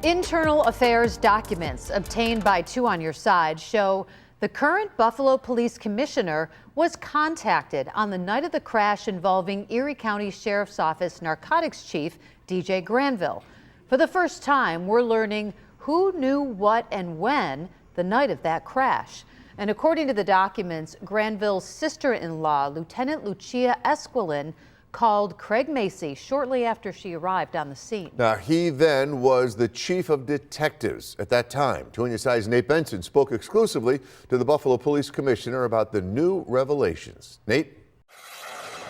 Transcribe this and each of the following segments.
Internal affairs documents obtained by Two on Your Side show the current Buffalo Police Commissioner was contacted on the night of the crash involving Erie County Sheriff's Office Narcotics Chief DJ Granville. For the first time, we're learning who knew what and when the night of that crash. And according to the documents, Granville's sister-in-law, Lieutenant Lucia Esquilin, called Craig Macy shortly after she arrived on the scene. Now, he then was the chief of detectives at that time. Two on Your Side's Nate Benson spoke exclusively to the Buffalo Police Commissioner about the new revelations. Nate?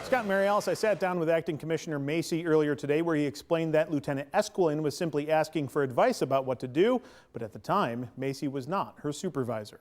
Scott and Mary Alice, I sat down with Acting Commissioner Macy earlier today where he explained that Lieutenant Esquilin was simply asking for advice about what to do, but at the time, Macy was not her supervisor.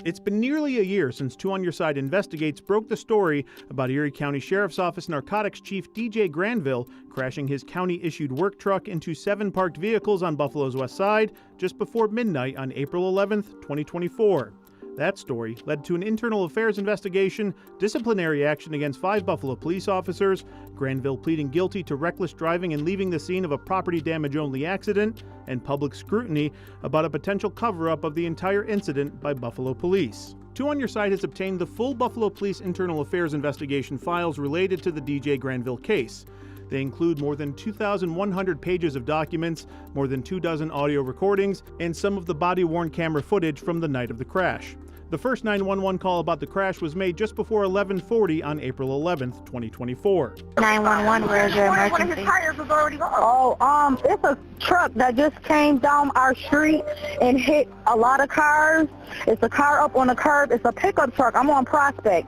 It's been nearly a year since Two on Your Side Investigates broke the story about Erie County Sheriff's Office Narcotics Chief DJ Granville crashing his county-issued work truck into 7 parked vehicles on Buffalo's west side just before midnight on April 11th, 2024. That story led to an internal affairs investigation, disciplinary action against 5 Buffalo police officers, Granville pleading guilty to reckless driving and leaving the scene of a property damage-only accident, and public scrutiny about a potential cover-up of the entire incident by Buffalo police. Two on Your Side has obtained the full Buffalo Police internal affairs investigation files related to the DJ Granville case. They include more than 2,100 pages of documents, more than 24 audio recordings, and some of the body-worn camera footage from the night of the crash. The first 911 call about the crash was made just before 11:40 on April 11th, 2024. 911, where's your emergency? One of his tires was already gone. It's a truck that just came down our street and hit a lot of cars. It's a car up on the curb. It's a pickup truck. I'm on Prospect.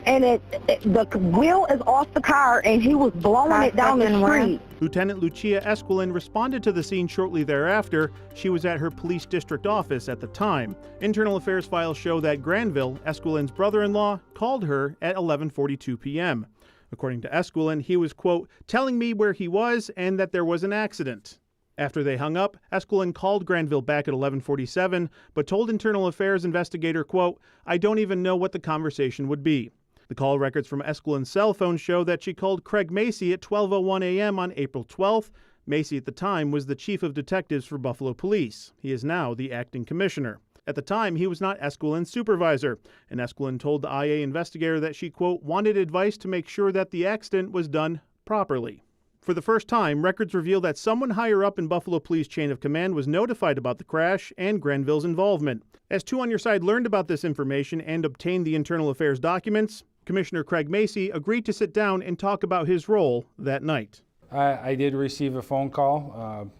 And the wheel is off the car and he was blowing it down the street. Lieutenant Lucia Esquilin responded to the scene shortly thereafter. She was at her police district office at the time. Internal affairs files show that Granville, Esquilin's brother-in-law, called her at 11:42 p.m. According to Esquilin, he was, quote, telling me where he was and that there was an accident. After they hung up, Esquilin called Granville back at 11:47, but told internal affairs investigator, quote, I don't even know what the conversation would be. The call records from Esquilin's cell phone show that she called Craig Macy at 12:01 a.m. on April 12th. Macy at the time was the chief of detectives for Buffalo Police. He is now the acting commissioner. At the time, he was not Esquilin's supervisor, and Esquilin told the IA investigator that she, quote, wanted advice to make sure that the accident was done properly. For the first time, records reveal that someone higher up in Buffalo Police chain of command was notified about the crash and Granville's involvement. As Two on Your Side learned about this information and obtained the internal affairs documents, Commissioner Craig Macy agreed to sit down and talk about his role that night. I did receive a phone call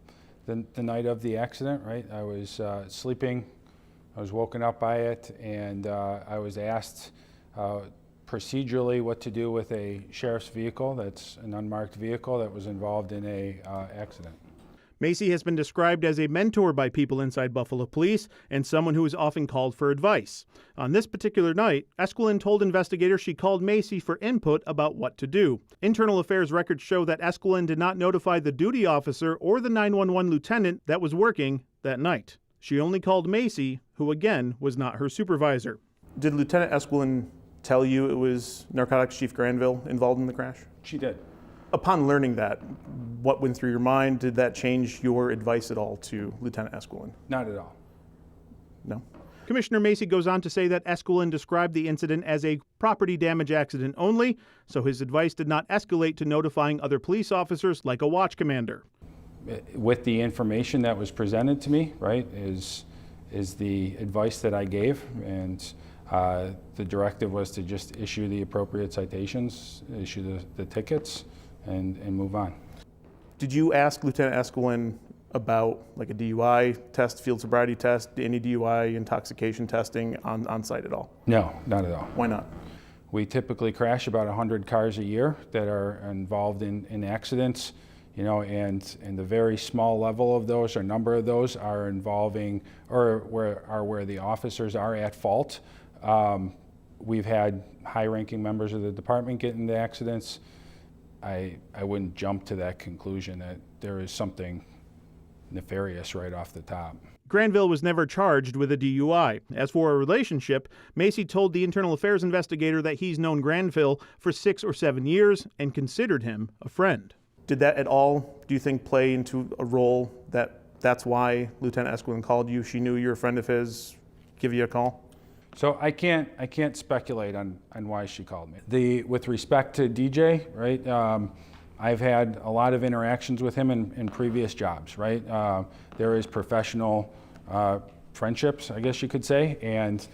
the night of the accident, right? I was sleeping, I was woken up by it, and I was asked procedurally what to do with a sheriff's vehicle that's an unmarked vehicle that was involved in a accident. Macy has been described as a mentor by people inside Buffalo Police and someone who is often called for advice. On this particular night, Esquilin told investigators she called Macy for input about what to do. Internal affairs records show that Esquilin did not notify the duty officer or the 911 lieutenant that was working that night. She only called Macy, who again was not her supervisor. Did Lieutenant Esquilin tell you it was Narcotics Chief Granville involved in the crash? She did. Upon learning that, what went through your mind? Did that change your advice at all to Lieutenant Esquilin? Not at all. No? Commissioner Macy goes on to say that Esquilin described the incident as a property damage accident only, so his advice did not escalate to notifying other police officers like a watch commander. With the information that was presented to me, right, is the advice that I gave, and the directive was to just issue the appropriate citations, issue the tickets, and move on. Did you ask Lieutenant Esquilin about like a DUI test, field sobriety test, any DUI intoxication testing on site at all? No, not at all. Why not? We typically crash about 100 cars a year that are involved in accidents, you know, and the very small level of those or number of those are involving or where the officers are at fault. We've had high-ranking members of the department get into accidents. I wouldn't jump to that conclusion that there is something nefarious right off the top. Granville was never charged with a DUI. As for a relationship, Macy told the internal affairs investigator that he's known Granville for 6 or 7 years and considered him a friend. Did that at all, do you think, play into a role that that's why Lieutenant Esquilin called you. She knew you were a friend of his, give you a call? So I can't speculate on why she called me. With respect to DJ, right? I've had a lot of interactions with him in previous jobs, right? There is professional friendships, I guess you could say, and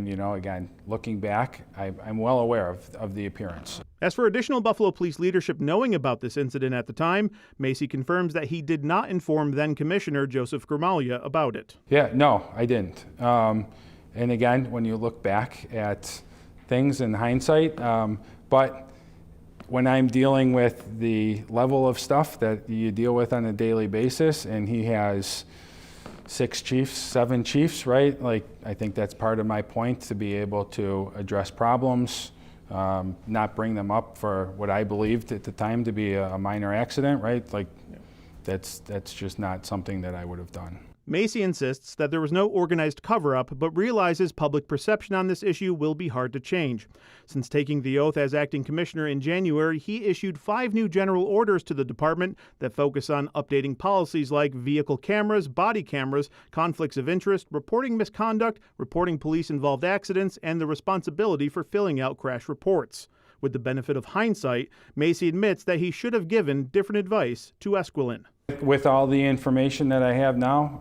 you know, again, looking back, I'm well aware of the appearance. As for additional Buffalo Police leadership knowing about this incident at the time, Macy confirms that he did not inform then Commissioner Joseph Gramaglia about it. Yeah, no, I didn't. And again, when you look back at things in hindsight, but when I'm dealing with the level of stuff that you deal with on a daily basis, and he has 6 chiefs, 7 chiefs, right? Like, I think that's part of my point, to be able to address problems, not bring them up for what I believed at the time to be a minor accident, right? Like, that's just not something that I would have done. Macy insists that there was no organized cover-up, but realizes public perception on this issue will be hard to change. Since taking the oath as acting commissioner in January, he issued 5 new general orders to the department that focus on updating policies like vehicle cameras, body cameras, conflicts of interest, reporting misconduct, reporting police-involved accidents, and the responsibility for filling out crash reports. With the benefit of hindsight, Macy admits that he should have given different advice to Esquilin. With all the information that I have now,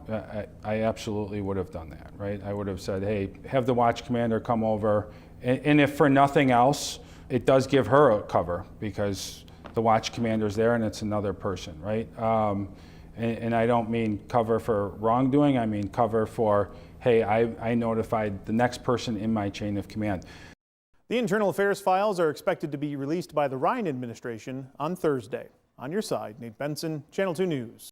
I absolutely would have done that, right? I would have said, hey, have the watch commander come over, and if for nothing else, it does give her a cover, because the watch commander's there and it's another person, right? And I don't mean cover for wrongdoing, I mean cover for, hey, I notified the next person in my chain of command. The internal affairs files are expected to be released by the Ryan administration on Thursday. On your side, Nate Benson, Channel 2 News.